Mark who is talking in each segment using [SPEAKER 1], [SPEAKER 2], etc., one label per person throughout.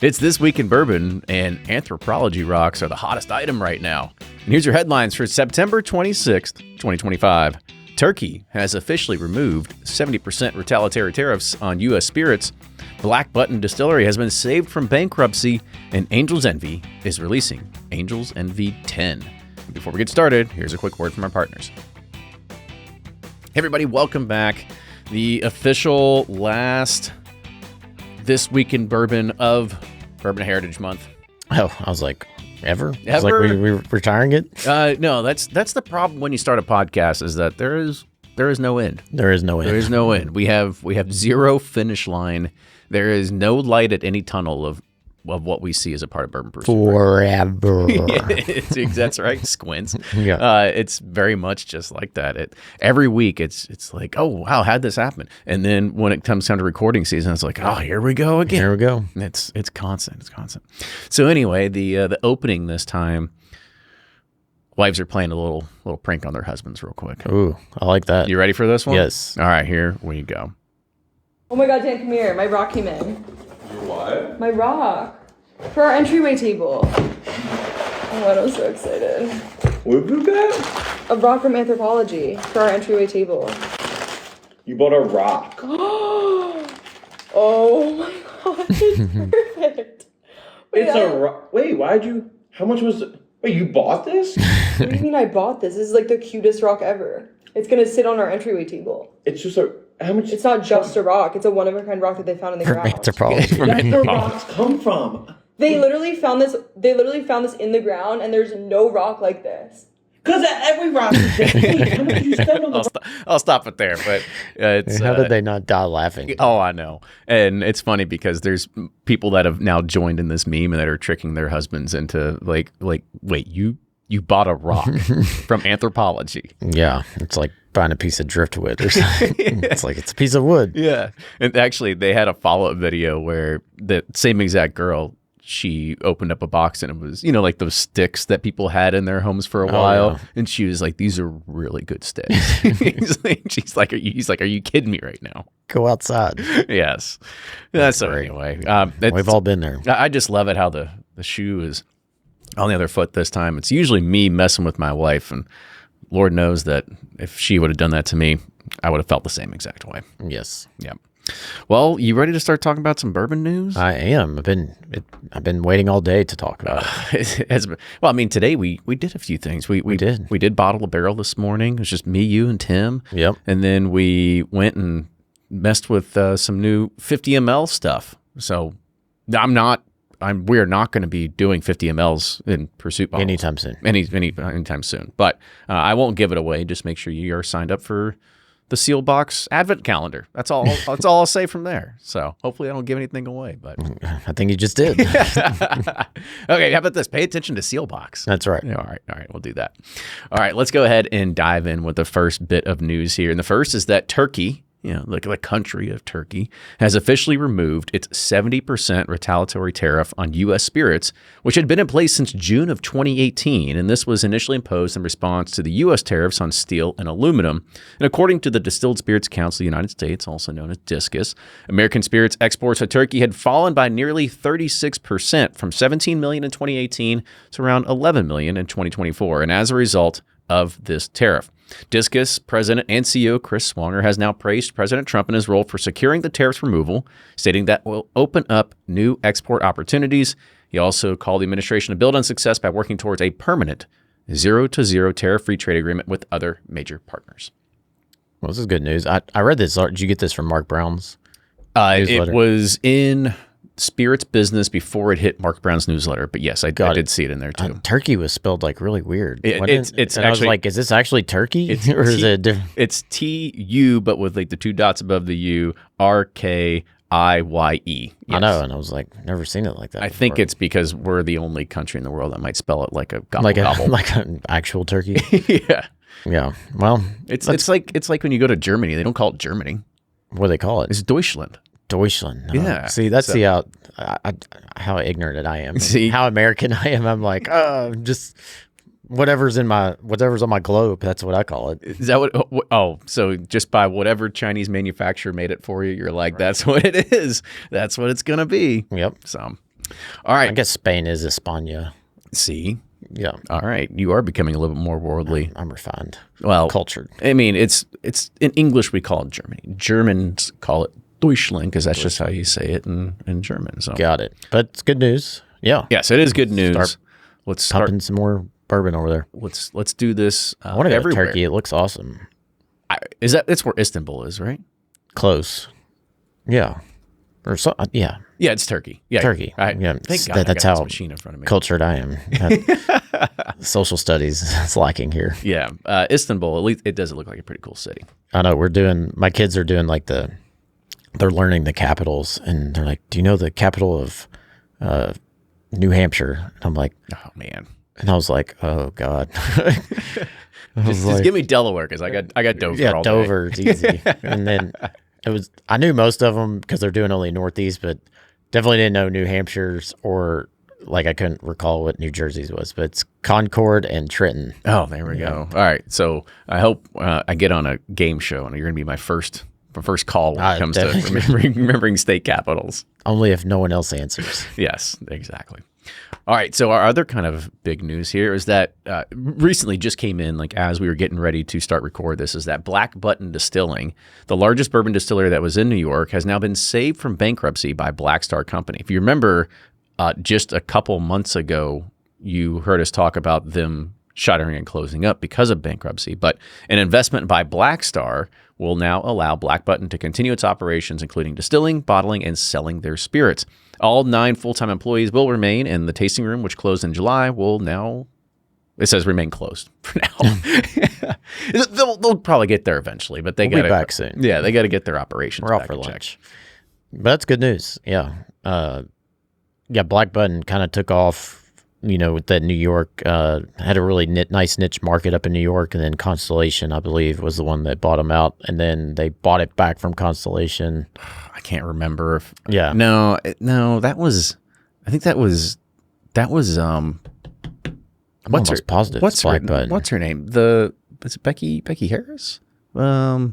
[SPEAKER 1] It's This Week in Bourbon, and anthropology rocks are the hottest item right now. And here's your headlines for September 26th, 2025. Turkey has officially removed 70% retaliatory tariffs on U.S. spirits. Button Distillery has been saved from bankruptcy, and Angel's Envy is releasing Angel's Envy 10. Before we get started, here's a quick word from our partners. Hey everybody, welcome back. The official last This Week in Bourbon of Bourbon Heritage Month.
[SPEAKER 2] Oh, I was like, ever? It's like we're retiring it?
[SPEAKER 1] No, that's the problem when you start a podcast is that there is no end.
[SPEAKER 2] There is no end.
[SPEAKER 1] There is no end. We have zero finish line. There is no light at any tunnel of what we see as a part of Bourbon Pursuit.
[SPEAKER 2] Forever.
[SPEAKER 1] That's right. Squints.
[SPEAKER 2] Yeah.
[SPEAKER 1] It's very much just like that. Every week it's like, oh wow, how'd this happen? And then when it comes time to recording season, it's like, oh, here we go again.
[SPEAKER 2] Here we go.
[SPEAKER 1] It's constant. It's constant. So anyway, the opening this time, wives are playing a little prank on their husbands real quick.
[SPEAKER 2] Ooh, I like that.
[SPEAKER 1] You ready for this one?
[SPEAKER 2] Yes.
[SPEAKER 1] All right, here we go.
[SPEAKER 3] Oh my god, Dan, come here. My rock came in.
[SPEAKER 4] Your what?
[SPEAKER 3] My rock. For our entryway table. Oh my god, I'm so excited.
[SPEAKER 4] What did that?
[SPEAKER 3] A rock from anthropology for our entryway table.
[SPEAKER 4] You bought a rock.
[SPEAKER 3] Oh my god, it's perfect. Wait,
[SPEAKER 4] It's a rock. Wait, why'd you? How much was it? Wait, you bought this?
[SPEAKER 3] What do you mean I bought this? This is like the cutest rock ever. It's gonna sit on our entryway table.
[SPEAKER 4] It's just a. How much?
[SPEAKER 3] It's not just a rock. It's a one-of-a-kind rock that they found in the
[SPEAKER 2] From
[SPEAKER 3] ground.
[SPEAKER 2] anthropology.
[SPEAKER 4] That's where rocks come from.
[SPEAKER 3] They literally found this. They literally found this in the ground, and there's no rock like this.
[SPEAKER 4] Because every rock is different. How much did you spend on the
[SPEAKER 1] I'll stop it there. But it's
[SPEAKER 2] How did they not die laughing?
[SPEAKER 1] Oh, I know. And it's funny because there's people that have now joined in this meme and that are tricking their husbands into like wait, you bought a rock from anthropology.
[SPEAKER 2] Yeah, it's like buying a piece of driftwood or something. It's like, it's a piece of wood.
[SPEAKER 1] Yeah. And actually, they had a follow-up video where the same exact girl, she opened up a box and it was, like those sticks that people had in their homes for a while.
[SPEAKER 2] Yeah.
[SPEAKER 1] And she was like, these are really good sticks. He's like, are you kidding me right now?
[SPEAKER 2] Go outside.
[SPEAKER 1] Yes. So
[SPEAKER 2] great.
[SPEAKER 1] anyway,
[SPEAKER 2] We've all been there.
[SPEAKER 1] I just love it how the shoe is on the other foot this time. It's usually me messing with my wife, and Lord knows that if she would have done that to me, I would have felt the same exact way.
[SPEAKER 2] Yes.
[SPEAKER 1] Yeah. Well, you ready to start talking about some bourbon news?
[SPEAKER 2] I am. I've been waiting all day to talk about it.
[SPEAKER 1] Well, I mean, today we did a few things. We
[SPEAKER 2] did.
[SPEAKER 1] We did bottle a barrel this morning. It was just me, you, and Tim.
[SPEAKER 2] Yep.
[SPEAKER 1] And then we went and messed with some new 50 ml stuff. So we are not going to be doing 50 mLs in Pursuit bottles
[SPEAKER 2] Anytime soon.
[SPEAKER 1] Anytime soon. But I won't give it away. Just make sure you are signed up for the Seal Box Advent Calendar. That's all. That's all I'll say from there. So hopefully I don't give anything away. But
[SPEAKER 2] I think you just did.
[SPEAKER 1] Okay, how about this? Pay attention to Seal Box.
[SPEAKER 2] That's right.
[SPEAKER 1] Yeah, all right, we'll do that. All right, let's go ahead and dive in with the first bit of news here. And the first is that Turkey, like the country of Turkey, has officially removed its 70% retaliatory tariff on U.S. spirits, which had been in place since June of 2018. And this was initially imposed in response to the U.S. tariffs on steel and aluminum. And according to the Distilled Spirits Council of the United States, also known as DISCUS, American spirits exports to Turkey had fallen by nearly 36% from 17 million in 2018 to around 11 million in 2024. And as a result of this tariff, DISCUS President and CEO Chris Swanger has now praised President Trump in his role for securing the tariffs removal, stating that will open up new export opportunities. He also called the administration to build on success by working towards a permanent zero-to-zero tariff-free trade agreement with other major partners.
[SPEAKER 2] Well, this is good news. I read this. Did you get this from Mark Brown's
[SPEAKER 1] It
[SPEAKER 2] newsletter?
[SPEAKER 1] was in Spirits Business before it hit Mark Brown's newsletter, but yes, I did see it in there too.
[SPEAKER 2] Turkey was spelled like really weird.
[SPEAKER 1] It's
[SPEAKER 2] and
[SPEAKER 1] actually,
[SPEAKER 2] I was like, is this actually turkey? Or is it different?
[SPEAKER 1] It's TU, but with like the two dots above the U, RKIYE. Yes.
[SPEAKER 2] I know, and I was like, never seen it like that.
[SPEAKER 1] I think it's because we're the only country in the world that might spell it like a gobble
[SPEAKER 2] like
[SPEAKER 1] gobble.
[SPEAKER 2] like an actual turkey.
[SPEAKER 1] Yeah.
[SPEAKER 2] Yeah. Well,
[SPEAKER 1] it's like when you go to Germany, they don't call it Germany.
[SPEAKER 2] What do they call it?
[SPEAKER 1] It's Deutschland.
[SPEAKER 2] Deutschland. No.
[SPEAKER 1] Yeah.
[SPEAKER 2] See, that's how ignorant I am.
[SPEAKER 1] See?
[SPEAKER 2] How American I am. I'm like, just whatever's on my globe. That's what I call it.
[SPEAKER 1] Is that what? Oh, so just by whatever Chinese manufacturer made it for you, you're like, that's what it is. That's what it's gonna be.
[SPEAKER 2] Yep.
[SPEAKER 1] So All right.
[SPEAKER 2] I guess Spain is España.
[SPEAKER 1] See?
[SPEAKER 2] Yeah.
[SPEAKER 1] All right. You are becoming a little bit more worldly.
[SPEAKER 2] I'm refined.
[SPEAKER 1] Well,
[SPEAKER 2] Cultured.
[SPEAKER 1] I mean, it's in English we call it Germany. Germans call it Deutschland because that's just how you say it in German. So
[SPEAKER 2] Got it. But it's good news. Yeah.
[SPEAKER 1] yes, it is good news.
[SPEAKER 2] Start
[SPEAKER 1] Let's start.
[SPEAKER 2] Pumping some more bourbon over there.
[SPEAKER 1] Let's do this.
[SPEAKER 2] I want to go to
[SPEAKER 1] everywhere.
[SPEAKER 2] Turkey. It looks awesome.
[SPEAKER 1] That's where Istanbul is, right?
[SPEAKER 2] Close. Yeah. Or so. Yeah.
[SPEAKER 1] Yeah, it's Turkey. Yeah,
[SPEAKER 2] Turkey.
[SPEAKER 1] I,
[SPEAKER 2] Yeah.
[SPEAKER 1] Thank God
[SPEAKER 2] That's
[SPEAKER 1] I got
[SPEAKER 2] how
[SPEAKER 1] this machine in front of me.
[SPEAKER 2] cultured I am. Social studies is lacking here.
[SPEAKER 1] Yeah, Istanbul. At least it does look like a pretty cool city.
[SPEAKER 2] I know my kids are doing like they're learning the capitals, and they're like, do you know the capital of New Hampshire? And I'm like,
[SPEAKER 1] Oh man,
[SPEAKER 2] and I was like, oh God.
[SPEAKER 1] just give me Delaware because I got Dover.
[SPEAKER 2] Yeah,
[SPEAKER 1] all day.
[SPEAKER 2] Dover's easy. And then I knew most of them because they're doing only Northeast, but definitely didn't know New Hampshire's, or like I couldn't recall what New Jersey's was, but it's Concord and Trenton.
[SPEAKER 1] Oh, there we go. All right, so I hope I get on a game show and you're going to be my first call when it comes to remembering state capitals.
[SPEAKER 2] Only if no one else answers.
[SPEAKER 1] Yes, exactly. All right, so our other kind of big news here is that recently just came in, like as we were getting ready to start record this, is that Button Distilling, the largest bourbon distillery that was in New York, has now been saved from bankruptcy by Blackstar Company. If you remember, just a couple months ago, you heard us talk about them shuttering and closing up because of bankruptcy, but an investment by Blackstar will now allow Black Button to continue its operations, including distilling, bottling, and selling their spirits. All 9 full-time employees will remain, and the tasting room, which closed in July, will now, it says remain closed for now. they'll probably get there eventually, but they
[SPEAKER 2] We'll
[SPEAKER 1] got
[SPEAKER 2] be back soon.
[SPEAKER 1] Yeah, they got to get their operations
[SPEAKER 2] We're
[SPEAKER 1] back
[SPEAKER 2] out for
[SPEAKER 1] in check.
[SPEAKER 2] lunch. But that's good news. Yeah. Yeah, Black Button kind of took off, with that New York, had a really nice niche market up in New York, and then Constellation, I believe, was the one that bought them out, and then they bought it back from Constellation.
[SPEAKER 1] I can't remember if
[SPEAKER 2] Yeah.
[SPEAKER 1] No, that was what's
[SPEAKER 2] almost positive it's Black Button.
[SPEAKER 1] what's her name? Is it Becky Harris? I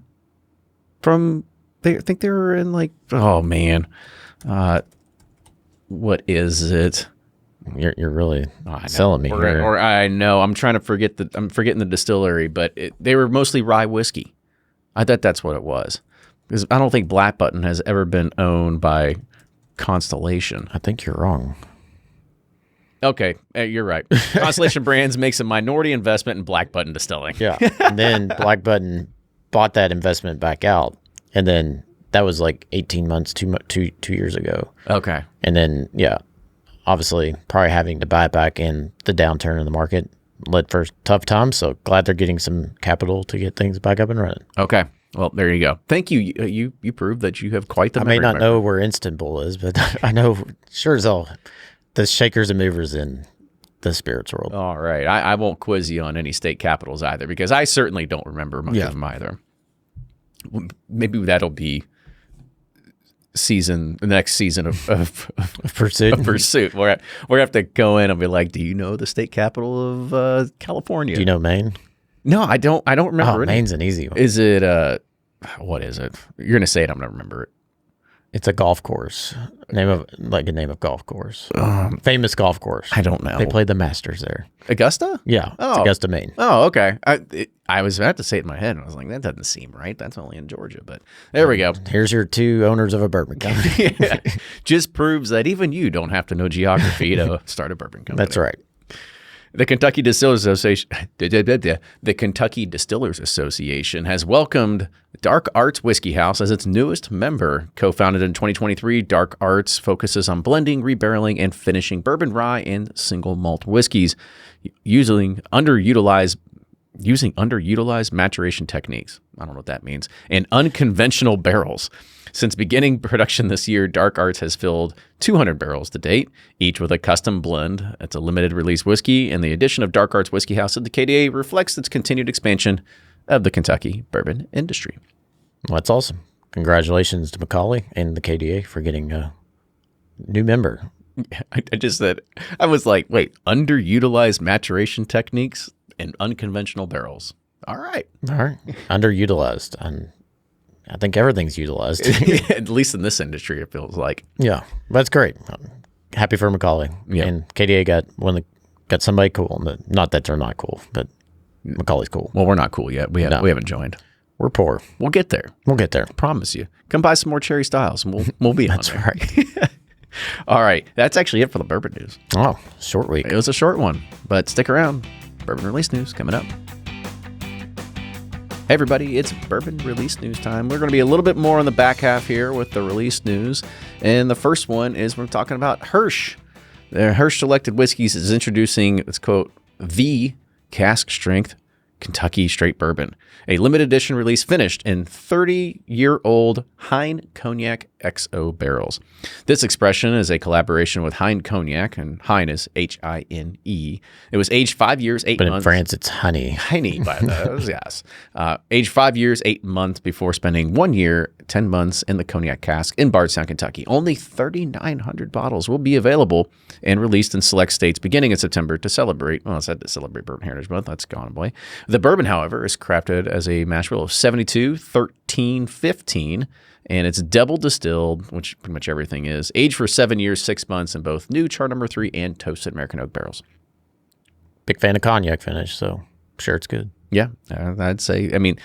[SPEAKER 1] think they were in like, oh man. What is it?
[SPEAKER 2] You're really selling me here.
[SPEAKER 1] Or I know I'm trying to I'm forgetting the distillery, but they were mostly rye whiskey. I thought that's what it was, because I don't think Black Button has ever been owned by Constellation.
[SPEAKER 2] I think you're wrong.
[SPEAKER 1] Okay, you're right. Constellation Brands makes a minority investment in Black Button Distilling.
[SPEAKER 2] Yeah. And then Black Button bought that investment back out, and then that was like 18 months, two years ago.
[SPEAKER 1] Okay.
[SPEAKER 2] And then, yeah, obviously probably having to buy it back in the downturn in the market led for tough times. So glad they're getting some capital to get things back up and running.
[SPEAKER 1] Okay. Well, there you go. Thank you. You proved that you have quite the
[SPEAKER 2] I
[SPEAKER 1] memory.
[SPEAKER 2] may not know where Istanbul is, but I know sure as hell the shakers and movers in the spirits world.
[SPEAKER 1] All right. I won't quiz you on any state capitals either, because I certainly don't remember much of them either. Maybe that'll be the next season of
[SPEAKER 2] Pursuit.
[SPEAKER 1] of Pursuit. We're gonna have to go in and be like, do you know the state capital of California?
[SPEAKER 2] Do you know Maine?
[SPEAKER 1] No, I don't remember
[SPEAKER 2] Oh,
[SPEAKER 1] it.
[SPEAKER 2] Maine's an easy one.
[SPEAKER 1] Is it what is it? You're gonna say it, I'm gonna remember it.
[SPEAKER 2] It's a golf course. Name of golf course. Famous golf course.
[SPEAKER 1] I don't know.
[SPEAKER 2] They played the Masters there.
[SPEAKER 1] Augusta?
[SPEAKER 2] Yeah.
[SPEAKER 1] Oh.
[SPEAKER 2] It's Augusta, Maine.
[SPEAKER 1] Oh, okay. I was about to say it in my head, and I was like, that doesn't seem right. That's only in Georgia, but there we go.
[SPEAKER 2] Here's your 2 owners of a bourbon company.
[SPEAKER 1] Yeah. Just proves that even you don't have to know geography to start a bourbon company.
[SPEAKER 2] That's right.
[SPEAKER 1] The Kentucky Distillers Association, the Kentucky Distillers Association has welcomed Dark Arts Whiskey House as its newest member. Co-founded in 2023, Dark Arts focuses on blending, rebarreling, and finishing bourbon, rye, and single malt whiskeys using underutilized maturation techniques. I don't know what that means. And unconventional barrels. Since beginning production this year, Dark Arts has filled 200 barrels to date, each with a custom blend. It's a limited release whiskey, and the addition of Dark Arts Whiskey House to the KDA reflects its continued expansion of the Kentucky bourbon industry.
[SPEAKER 2] Well, that's awesome. Congratulations to Macaulay and the KDA for getting a new member.
[SPEAKER 1] I just said, I was like, wait, underutilized maturation techniques and unconventional barrels. All right.
[SPEAKER 2] All right. Underutilized. And I think everything's utilized.
[SPEAKER 1] At least in this industry, it feels like.
[SPEAKER 2] Yeah. That's great. happy for Macaulay.
[SPEAKER 1] Yeah.
[SPEAKER 2] And KDA got somebody cool. Not that they're not cool, but Macaulay's cool.
[SPEAKER 1] Well, we're not cool yet. We haven't joined.
[SPEAKER 2] We're poor.
[SPEAKER 1] We'll get there.
[SPEAKER 2] We'll get there.
[SPEAKER 1] Promise you. Come buy some more Cherry Styles, and we'll be on
[SPEAKER 2] That's
[SPEAKER 1] there.
[SPEAKER 2] right.
[SPEAKER 1] All right. That's actually it for the bourbon news.
[SPEAKER 2] Oh, short week.
[SPEAKER 1] It was a short one, but stick around. Bourbon release news coming up. Hey everybody, it's bourbon release news time. We're going to be a little bit more on the back half here with the release news. And the first one is we're talking about HIRSCH. The HIRSCH Selected Whiskeys is introducing, let's quote, the Cask Strength Kentucky Straight Bourbon, a limited edition release finished in 30-year-old HINE Cognac XO barrels. This expression is a collaboration with HINE Cognac, and HINE is H-I-N-E. It was aged 5 years, 8 months.
[SPEAKER 2] But in France, it's honey.
[SPEAKER 1] HINE, by those, yes. Aged 5 years, 8 months before spending 1 year, 10 months in the Cognac cask in Bardstown, Kentucky. Only 3,900 bottles will be available and released in select states beginning in September to celebrate, well, I said to celebrate Bourbon Heritage Month. That's gone away. The bourbon, however, is crafted as a mash bill of 72, 13, 15, and it's double distilled, which pretty much everything is, aged for 7 years, 6 months in both new char number 3 and toasted American oak barrels.
[SPEAKER 2] Big fan of cognac finish, so I'm sure it's good.
[SPEAKER 1] Yeah, I'd say, I mean,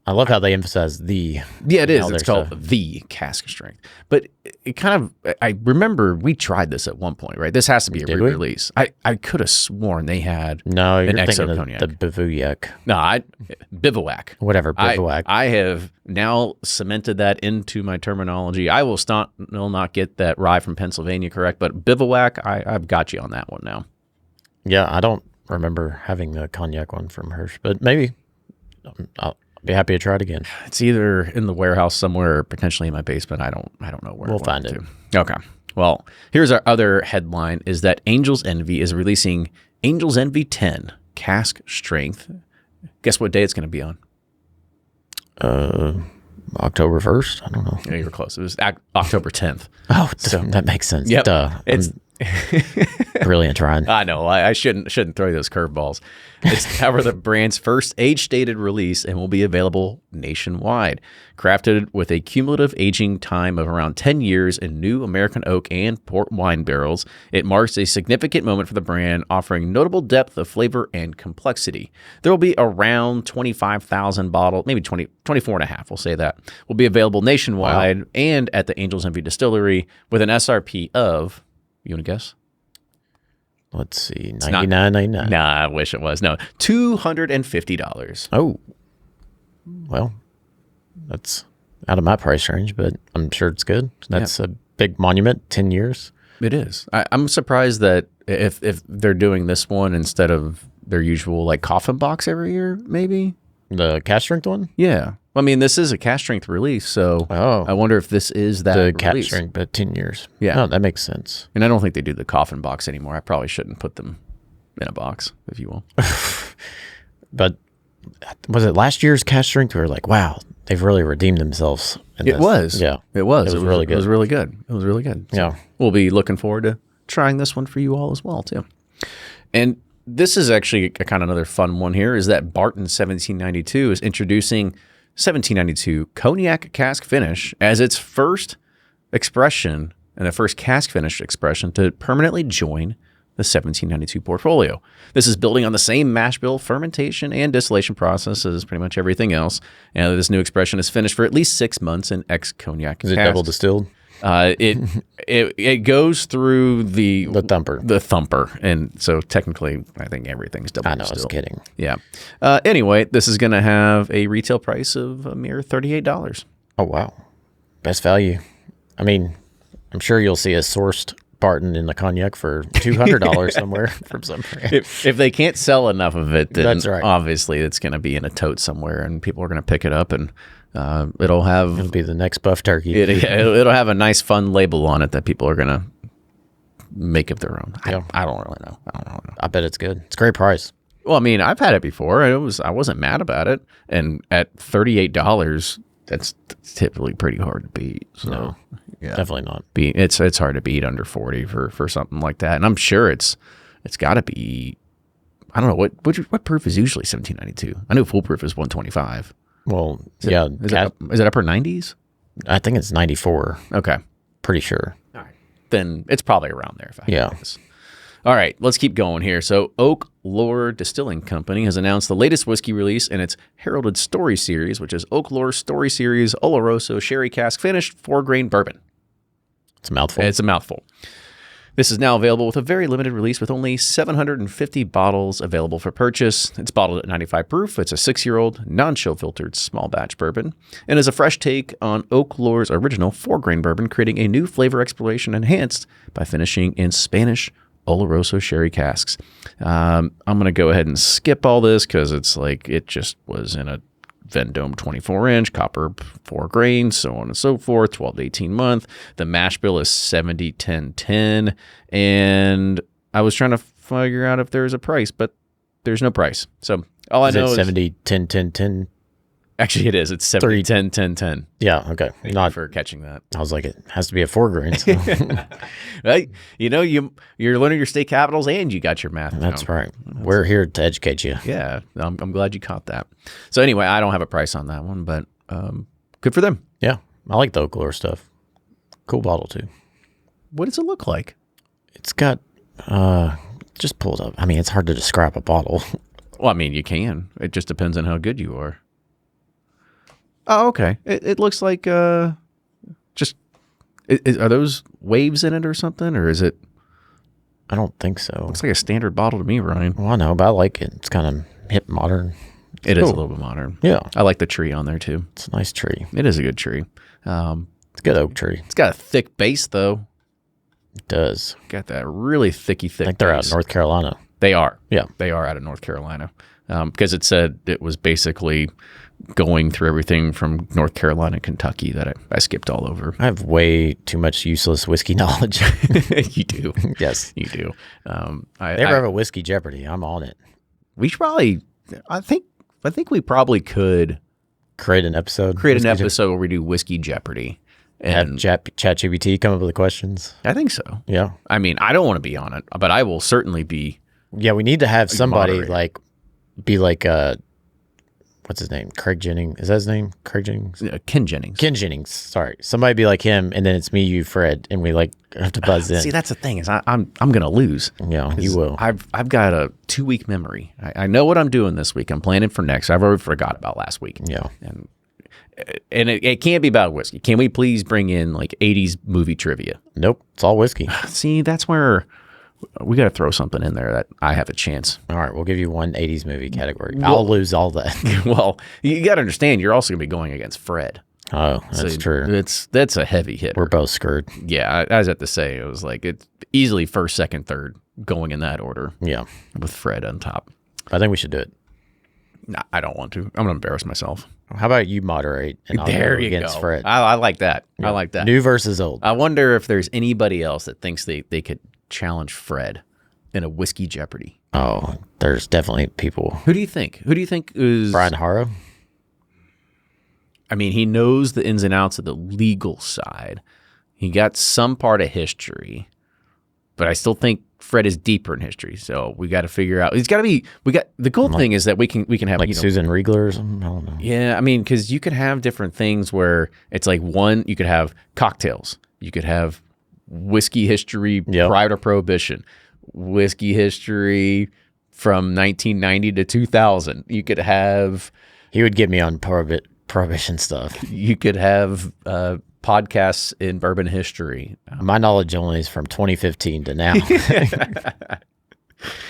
[SPEAKER 2] I love how they emphasize the.
[SPEAKER 1] yeah, it is.
[SPEAKER 2] all
[SPEAKER 1] It's
[SPEAKER 2] their
[SPEAKER 1] called
[SPEAKER 2] stuff.
[SPEAKER 1] the Cask Strength. But it kind of, I remember we tried this at one point, right? This has to be a
[SPEAKER 2] Did we?
[SPEAKER 1] re-release. I could have sworn they had
[SPEAKER 2] No, you're
[SPEAKER 1] an
[SPEAKER 2] thinking
[SPEAKER 1] XO
[SPEAKER 2] of
[SPEAKER 1] cognac.
[SPEAKER 2] the Bivouac.
[SPEAKER 1] No, Bivouac.
[SPEAKER 2] Whatever, Bivouac.
[SPEAKER 1] I have now cemented that into my terminology. I will not get that rye from Pennsylvania correct, but Bivouac, I've got you on that one now.
[SPEAKER 2] Yeah, I don't remember having the cognac one from HIRSCH, but maybe I'll be happy to try it again.
[SPEAKER 1] It's either in the warehouse somewhere or potentially in my basement. I don't know where.
[SPEAKER 2] We'll
[SPEAKER 1] it went
[SPEAKER 2] find it.
[SPEAKER 1] to. Okay. Well, here's our other headline is that Angel's Envy is releasing Angel's Envy 10 Cask Strength. Guess what day it's going to be on?
[SPEAKER 2] October 1st? I don't know.
[SPEAKER 1] Yeah, you were close. It was October 10th.
[SPEAKER 2] Oh, that makes sense.
[SPEAKER 1] Yep.
[SPEAKER 2] Duh.
[SPEAKER 1] It's
[SPEAKER 2] Brilliant trying.
[SPEAKER 1] I know. I shouldn't throw those curveballs. It's however the brand's first age-stated release and will be available nationwide. Crafted with a cumulative aging time of around 10 years in new American oak and port wine barrels, it marks a significant moment for the brand, offering notable depth of flavor and complexity. There will be around 25,000 bottles, maybe 24 and a half, we'll say that, will be available nationwide and at the Angel's Envy Distillery with an SRP of, you want to guess?
[SPEAKER 2] Let's see, $99.99.
[SPEAKER 1] Nah, I wish it was. No, $250.
[SPEAKER 2] Oh, well, that's out of my price range, but I'm sure it's good. That's a big monument, 10 years.
[SPEAKER 1] It is. I'm surprised that if they're doing this one instead of their usual like coffin box every year, maybe.
[SPEAKER 2] The Cask Strength one?
[SPEAKER 1] Yeah. I mean, this is a Cask Strength release, so I wonder if this is that
[SPEAKER 2] the Cask
[SPEAKER 1] release.
[SPEAKER 2] Strength, but 10 years.
[SPEAKER 1] Yeah.
[SPEAKER 2] Oh, that makes sense.
[SPEAKER 1] And I don't think they do the coffin box anymore. I probably shouldn't put them in a box, if you will.
[SPEAKER 2] But was it last year's Cask Strength? We were like, wow, they've really redeemed themselves.
[SPEAKER 1] It was.
[SPEAKER 2] Yeah.
[SPEAKER 1] It was.
[SPEAKER 2] It was really good.
[SPEAKER 1] It was really good. It was really good. So
[SPEAKER 2] Yeah.
[SPEAKER 1] we'll be looking forward to trying this one for you all as well, too. And this is actually a kind of another fun one here is that Barton 1792 is introducing 1792 Cognac Cask Finish as its first expression and the first cask finish expression to permanently join the 1792 portfolio. This is building on the same mash bill, fermentation, and distillation process as pretty much everything else. And this new expression is finished for at least 6 months in ex-cognac
[SPEAKER 2] Is it double distilled?
[SPEAKER 1] It goes through the
[SPEAKER 2] thumper,
[SPEAKER 1] and so technically I think everything's double
[SPEAKER 2] I know, I was
[SPEAKER 1] distilled.
[SPEAKER 2] kidding.
[SPEAKER 1] Yeah. Anyway, this is going to have a retail price of a mere $38.
[SPEAKER 2] Oh, wow. Best value. I mean, I'm sure you'll see a sourced Barton in the cognac for $200 somewhere from some brand.
[SPEAKER 1] If they can't sell enough of it, then
[SPEAKER 2] That's right.
[SPEAKER 1] obviously it's going to be in a tote somewhere, and people are going to pick it up, and it'll
[SPEAKER 2] be the next buff turkey.
[SPEAKER 1] it'll have a nice, fun label on it that people are going to make of their own.
[SPEAKER 2] Yeah.
[SPEAKER 1] I don't really know.
[SPEAKER 2] I bet it's good. It's a great price.
[SPEAKER 1] Well, I mean, I've had it before. I wasn't mad about it, and at $38, that's typically pretty hard to beat. So,
[SPEAKER 2] No,
[SPEAKER 1] yeah,
[SPEAKER 2] definitely not.
[SPEAKER 1] It's hard to beat under 40 for something like that, and I'm sure it's got to be. I don't know what proof is usually 1792. I know full proof is 125.
[SPEAKER 2] Well,
[SPEAKER 1] Is it upper 90s?
[SPEAKER 2] I think it's 94.
[SPEAKER 1] Okay.
[SPEAKER 2] Pretty sure.
[SPEAKER 1] All right. then it's probably around there. If I had
[SPEAKER 2] Yeah.
[SPEAKER 1] to guess. All right, let's keep going here. So Oaklore Distilling Company has announced the latest whiskey release in its heralded Story Series, which is Oaklore Story Series Oloroso Sherry Cask Finished 4-grain bourbon.
[SPEAKER 2] It's a mouthful.
[SPEAKER 1] It's a mouthful. This is now available with a very limited release with only 750 bottles available for purchase. It's bottled at 95 proof. It's a 6-year-old, non-chill filtered small batch bourbon and is a fresh take on Oaklore's original 4-grain bourbon, creating a new flavor exploration enhanced by finishing in Spanish Oloroso sherry casks. I'm going to go ahead and skip all this because it's like it just was in a Vendome 24-inch, copper 4 grains, so on and so forth, 12 to 18 month. The mash bill is 70-10-10, and I was trying to figure out if there's a price, but there's no price. So all I know is
[SPEAKER 2] 70-10-10-10.
[SPEAKER 1] Actually, it is. It's 70-10-10-10.
[SPEAKER 2] Yeah, okay.
[SPEAKER 1] Thank you for catching that.
[SPEAKER 2] I was like, it has to be a 4 grain. So.
[SPEAKER 1] Right? You know, you're learning your state capitals and you got your math.
[SPEAKER 2] That's
[SPEAKER 1] down.
[SPEAKER 2] right. We're here to educate you.
[SPEAKER 1] Yeah, I'm glad you caught that. So anyway, I don't have a price on that one, but good for them.
[SPEAKER 2] Yeah, I like the Oaklore stuff. Cool bottle, too.
[SPEAKER 1] What does it look like?
[SPEAKER 2] It's got, just pulled up. I mean, it's hard to describe a bottle.
[SPEAKER 1] Well, I mean, you can. It just depends on how good you are. Oh, okay. It looks like just are those waves in it or something, or is it?
[SPEAKER 2] I don't think so.
[SPEAKER 1] Looks like a standard bottle to me, Ryan.
[SPEAKER 2] Well, I know, but I like it. It's kind of hip, modern.
[SPEAKER 1] It is
[SPEAKER 2] cool.
[SPEAKER 1] a little bit modern.
[SPEAKER 2] Yeah,
[SPEAKER 1] I like the tree on there too.
[SPEAKER 2] it's a nice tree.
[SPEAKER 1] It is a good tree.
[SPEAKER 2] It's a good oak tree.
[SPEAKER 1] It's got a thick base though.
[SPEAKER 2] It does.
[SPEAKER 1] Got that really thick.
[SPEAKER 2] I think they're out
[SPEAKER 1] base.
[SPEAKER 2] in North Carolina.
[SPEAKER 1] They are.
[SPEAKER 2] Yeah.
[SPEAKER 1] They are out of North Carolina. Because it said it was basically going through everything from North Carolina and Kentucky that I skipped all over.
[SPEAKER 2] I have way too much useless whiskey knowledge.
[SPEAKER 1] You do.
[SPEAKER 2] Yes.
[SPEAKER 1] You do.
[SPEAKER 2] They ever have a whiskey Jeopardy? I'm on it.
[SPEAKER 1] We should probably, I think we probably could
[SPEAKER 2] Create an episode.
[SPEAKER 1] create an
[SPEAKER 2] Whiskey
[SPEAKER 1] episode where we do Whiskey Jeopardy.
[SPEAKER 2] Have
[SPEAKER 1] And
[SPEAKER 2] ChatGPT come up with the questions.
[SPEAKER 1] I think so.
[SPEAKER 2] Yeah.
[SPEAKER 1] I mean, I don't want to be on it, but I will certainly be.
[SPEAKER 2] Yeah, we need to have somebody
[SPEAKER 1] moderator.
[SPEAKER 2] be like what's his name? Craig Jennings. Is that his name? Craig Jennings?
[SPEAKER 1] Ken Jennings.
[SPEAKER 2] Ken Jennings. Sorry. Somebody be like him, and then it's me, you, Fred, and we have to buzz in.
[SPEAKER 1] See, that's the thing is I'm gonna lose.
[SPEAKER 2] Yeah, you will.
[SPEAKER 1] I've got a 2-week memory. I know what I'm doing this week. I'm planning for next. I've already forgot about last week.
[SPEAKER 2] Yeah.
[SPEAKER 1] And it can't be about whiskey. Can we please bring in like 80s movie trivia?
[SPEAKER 2] Nope. It's all whiskey.
[SPEAKER 1] See, that's where we got to throw something in there that I have a chance.
[SPEAKER 2] All right, we'll give you one 80s movie category. I'll lose all that.
[SPEAKER 1] Well, you got to understand, you're also going to be going against Fred.
[SPEAKER 2] Oh, that's
[SPEAKER 1] So
[SPEAKER 2] true.
[SPEAKER 1] That's a heavy hitter.
[SPEAKER 2] We're both screwed.
[SPEAKER 1] Yeah, I was at to say, it was like it's easily first, second, third going in that order
[SPEAKER 2] Yeah.
[SPEAKER 1] with Fred on top.
[SPEAKER 2] I think we should do it.
[SPEAKER 1] Nah, I don't want to. I'm going to embarrass myself.
[SPEAKER 2] How about you moderate and I'll
[SPEAKER 1] There
[SPEAKER 2] go
[SPEAKER 1] you
[SPEAKER 2] against
[SPEAKER 1] go.
[SPEAKER 2] Fred?
[SPEAKER 1] I like that. I like that.
[SPEAKER 2] New versus old.
[SPEAKER 1] I wonder if there's anybody else that thinks they could challenge Fred in a Whiskey Jeopardy.
[SPEAKER 2] Oh, there's definitely people.
[SPEAKER 1] Who do you think? Who do you think is
[SPEAKER 2] Brian Harrow?
[SPEAKER 1] I mean, he knows the ins and outs of the legal side. He got some part of history, but I still think Fred is deeper in history. So we got to figure out. He's got to be. We got the cool thing is that we can have
[SPEAKER 2] Like Susan Riegler or something? I don't know.
[SPEAKER 1] Yeah, I mean, because you could have different things where it's like you could have cocktails, you could have whiskey history
[SPEAKER 2] Yep.
[SPEAKER 1] prior to Prohibition, whiskey history from 1990 to 2000. You could have
[SPEAKER 2] He would get me on prohibition stuff.
[SPEAKER 1] Podcasts in bourbon history.
[SPEAKER 2] My knowledge only is from 2015 to now.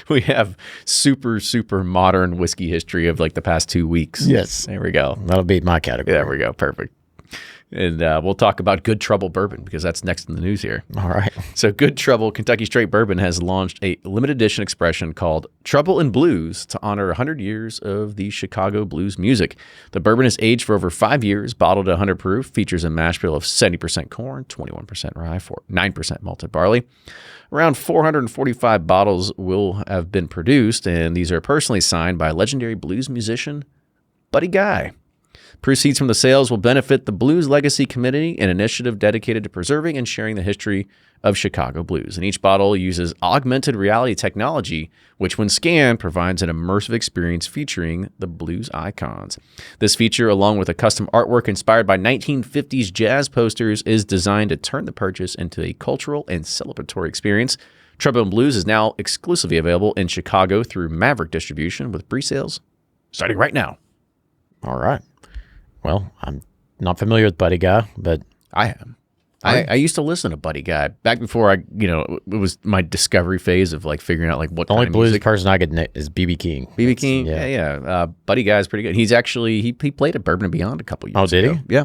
[SPEAKER 1] We have super, super modern whiskey history of like the past 2 weeks.
[SPEAKER 2] Yes.
[SPEAKER 1] There we go.
[SPEAKER 2] That'll be my category.
[SPEAKER 1] There we go. Perfect. And we'll talk about Good Trouble Bourbon because that's next in the news here.
[SPEAKER 2] All right.
[SPEAKER 1] So Good Trouble Kentucky Straight Bourbon has launched a limited edition expression called Trouble in Blues to honor 100 years of the Chicago blues music. The bourbon is aged for over 5 years, bottled at 100 proof, features a mash bill of 70% corn, 21% rye, 9% malted barley. Around 445 bottles will have been produced, and these are personally signed by legendary blues musician Buddy Guy. Proceeds from the sales will benefit the Blues Legacy Committee, an initiative dedicated to preserving and sharing the history of Chicago blues. And each bottle uses augmented reality technology, which when scanned provides an immersive experience featuring the blues icons. This feature, along with a custom artwork inspired by 1950s jazz posters, is designed to turn the purchase into a cultural and celebratory experience. Trombone Blues is now exclusively available in Chicago through Maverick Distribution with pre-sales starting right now.
[SPEAKER 2] All right. Well, I'm not familiar with Buddy Guy, but
[SPEAKER 1] I am. I used to listen to Buddy Guy back before it was my discovery phase of like figuring out like what
[SPEAKER 2] the only
[SPEAKER 1] kind of
[SPEAKER 2] blues
[SPEAKER 1] music.
[SPEAKER 2] person I could name is B.B. King.
[SPEAKER 1] B.B. King, yeah. Buddy Guy is pretty good. He's actually he played at Bourbon and Beyond a couple years ago.
[SPEAKER 2] Oh, did
[SPEAKER 1] he? Yeah.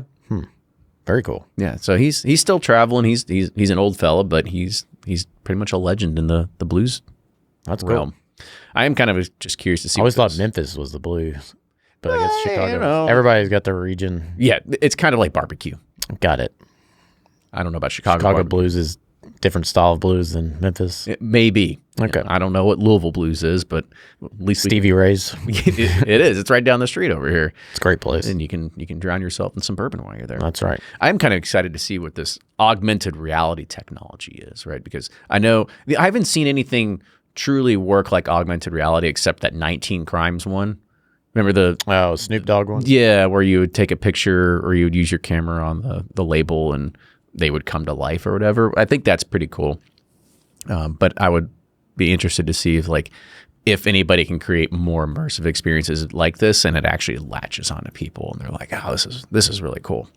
[SPEAKER 2] Very cool.
[SPEAKER 1] Yeah. So he's still traveling. He's an old fella, but he's pretty much a legend in the blues
[SPEAKER 2] That's
[SPEAKER 1] realm.
[SPEAKER 2] cool.
[SPEAKER 1] I am kind of just curious to see.
[SPEAKER 2] I always thought Memphis was the blues, but I guess Chicago.
[SPEAKER 1] you know.
[SPEAKER 2] Everybody's got their region.
[SPEAKER 1] Yeah, it's kind of like barbecue.
[SPEAKER 2] Got it.
[SPEAKER 1] I don't know about Chicago.
[SPEAKER 2] Chicago
[SPEAKER 1] barbecue.
[SPEAKER 2] blues is different style of blues than Memphis.
[SPEAKER 1] It may be.
[SPEAKER 2] Okay.
[SPEAKER 1] I don't know what Louisville blues is, but at least
[SPEAKER 2] Stevie Ray's.
[SPEAKER 1] it is. It's right down the street over here.
[SPEAKER 2] It's a great place.
[SPEAKER 1] And you can drown yourself in some bourbon while you're there.
[SPEAKER 2] That's right.
[SPEAKER 1] I'm kind of excited to see what this augmented reality technology is, right? Because I haven't seen anything truly work like augmented reality except that 19 Crimes one. Remember the
[SPEAKER 2] Snoop Dogg one?
[SPEAKER 1] Yeah, where you would take a picture or you would use your camera on the label and they would come to life or whatever. I think that's pretty cool. But I would be interested to see if anybody can create more immersive experiences like this and it actually latches onto people and they're like, oh, this is really cool.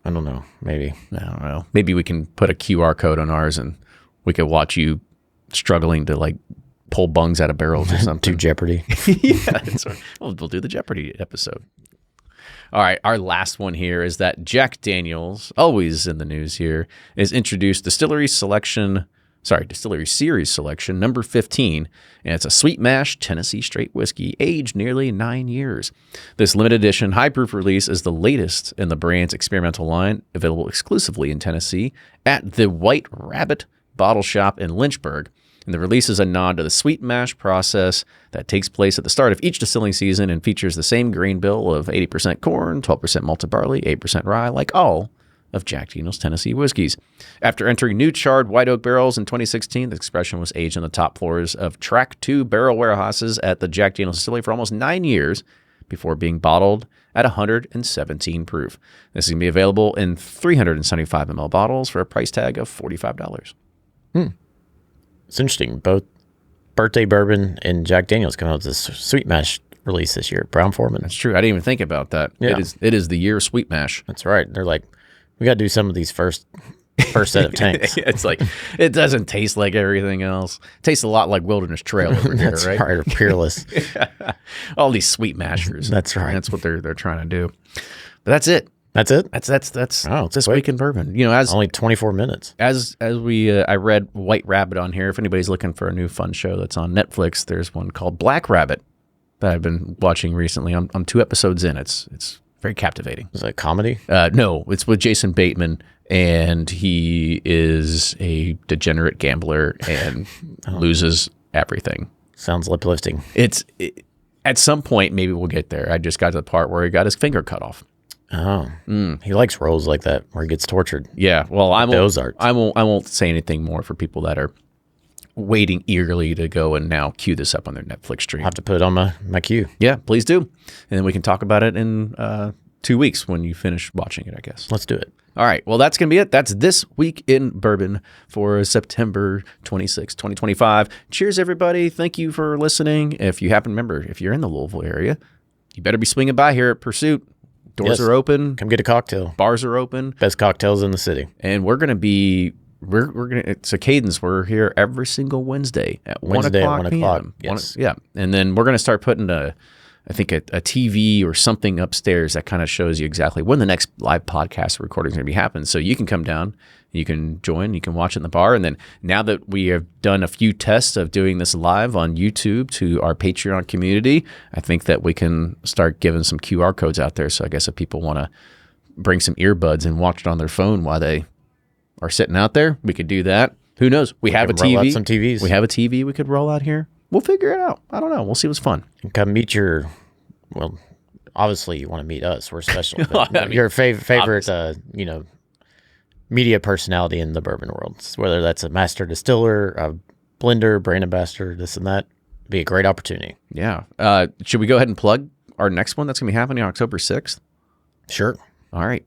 [SPEAKER 2] I don't know. Maybe.
[SPEAKER 1] I don't know. Maybe we can put a QR code on ours and we could watch you struggling to like pull bungs out of barrels or something.
[SPEAKER 2] To Jeopardy.
[SPEAKER 1] Yeah, that's right. We'll do the Jeopardy episode. All right, our last one here is that Jack Daniel's, always in the news here, is introduced Distillery Series Selection number 15, and it's a sweet mash Tennessee straight whiskey aged nearly 9 years. This limited edition high proof release is the latest in the brand's experimental line, available exclusively in Tennessee at the White Rabbit Bottle Shop in Lynchburg. And the release is a nod to the sweet mash process that takes place at the start of each distilling season and features the same grain bill of 80% corn, 12% malted barley, 8% rye, like all of Jack Daniel's Tennessee whiskeys. After entering new charred white oak barrels in 2016, the expression was aged on the top floors of Track 2 barrel warehouses at the Jack Daniel's Distillery for almost 9 years before being bottled at 117 proof. This is going to be available in 375 ml bottles for a price tag of $45.
[SPEAKER 2] It's interesting. Both Birthday Bourbon and Jack Daniel's come out with this sweet mash release this year. Brown Foreman.
[SPEAKER 1] That's true. I didn't even think about that.
[SPEAKER 2] Yeah.
[SPEAKER 1] It is the year of sweet mash.
[SPEAKER 2] That's right. They're like, we got to do some of these first set of tanks.
[SPEAKER 1] It's like, it doesn't taste like everything else. It tastes a lot like Wilderness Trail over here,
[SPEAKER 2] That's
[SPEAKER 1] right?
[SPEAKER 2] right. Or Peerless.
[SPEAKER 1] All these sweet mashers.
[SPEAKER 2] That's right.
[SPEAKER 1] That's what they're trying to do. But that's it.
[SPEAKER 2] That's it?
[SPEAKER 1] That's
[SPEAKER 2] Oh, it's
[SPEAKER 1] this
[SPEAKER 2] quick.
[SPEAKER 1] week in bourbon. You know, as
[SPEAKER 2] Only 24 minutes.
[SPEAKER 1] I read White Rabbit on here. If anybody's looking for a new fun show that's on Netflix, there's one called Black Rabbit that I've been watching recently. I'm 2 episodes in. It's very captivating.
[SPEAKER 2] Is it a comedy?
[SPEAKER 1] No, it's with Jason Bateman, and he is a degenerate gambler and loses everything.
[SPEAKER 2] Sounds lip-lifting.
[SPEAKER 1] At some point, maybe we'll get there. I just got to the part where he got his finger cut off.
[SPEAKER 2] Oh. He likes roles like that where he gets tortured.
[SPEAKER 1] Yeah, well, I
[SPEAKER 2] Ozarks.
[SPEAKER 1] won't say anything more for people that are waiting eagerly to go and now queue this up on their Netflix stream.
[SPEAKER 2] I'll have to put it on my queue.
[SPEAKER 1] Yeah, please do. And then we can talk about it in 2 weeks when you finish watching it, I guess.
[SPEAKER 2] Let's do it.
[SPEAKER 1] All right. Well, that's going to be it. That's This Week in Bourbon for September 26, 2025. Cheers, everybody. Thank you for listening. If you happen to remember, if you're in the Louisville area, you better be swinging by here at Pursuit. Doors
[SPEAKER 2] Yes.
[SPEAKER 1] are open.
[SPEAKER 2] Come get a cocktail.
[SPEAKER 1] Bars are open.
[SPEAKER 2] Best cocktails in the city.
[SPEAKER 1] And we're going to be, it's a cadence. We're here every single Wednesday at 1
[SPEAKER 2] Wednesday at
[SPEAKER 1] o'clock
[SPEAKER 2] 1 o'clock,
[SPEAKER 1] p.m.
[SPEAKER 2] yes.
[SPEAKER 1] Yeah. And then we're going to start putting a TV or something upstairs that kind of shows you exactly when the next live podcast recording is going to be happening. So you can come down, you can join, you can watch it in the bar. And then now that we have done a few tests of doing this live on YouTube to our Patreon community, I think that we can start giving some QR codes out there. So I guess if people want to bring some earbuds and watch it on their phone while they are sitting out there, we could do that. Who knows? We have a
[SPEAKER 2] can roll out
[SPEAKER 1] TV.
[SPEAKER 2] some TVs.
[SPEAKER 1] We have a TV we could roll out here. We'll figure it out. I don't know. We'll see what's fun.
[SPEAKER 2] And come meet your, obviously you want to meet us. We're special.
[SPEAKER 1] I mean,
[SPEAKER 2] your favorite, media personality in the bourbon world, whether that's a master distiller, a blender, brand ambassador, this and that, be a great opportunity.
[SPEAKER 1] Yeah. Should we go ahead and plug our next one that's going to be happening on October 6th?
[SPEAKER 2] Sure.
[SPEAKER 1] All right.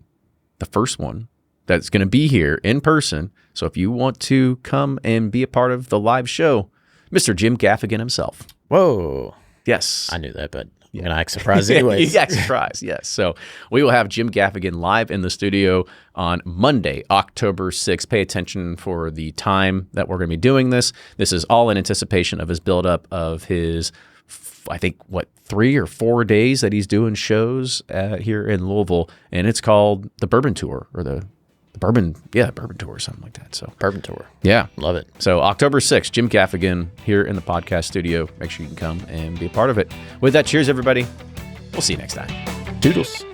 [SPEAKER 1] The first one that's going to be here in person. So if you want to come and be a part of the live show, Mr. Jim Gaffigan himself.
[SPEAKER 2] Whoa.
[SPEAKER 1] Yes.
[SPEAKER 2] I knew that, but I'm going to act surprised anyways.
[SPEAKER 1] You act surprised, yes. So we will have Jim Gaffigan live in the studio on Monday, October 6th. Pay attention for the time that we're going to be doing this. This is all in anticipation of his buildup of his, I think, 3 or 4 days that he's doing shows here in Louisville. And it's called the Bourbon Tour, or the Bourbon Tour or something like that. So
[SPEAKER 2] Bourbon Tour.
[SPEAKER 1] Yeah.
[SPEAKER 2] Love it.
[SPEAKER 1] So October 6th, Jim Gaffigan here in the podcast studio. Make sure you can come and be a part of it. With that, cheers, everybody. We'll see you next time.
[SPEAKER 2] Doodles.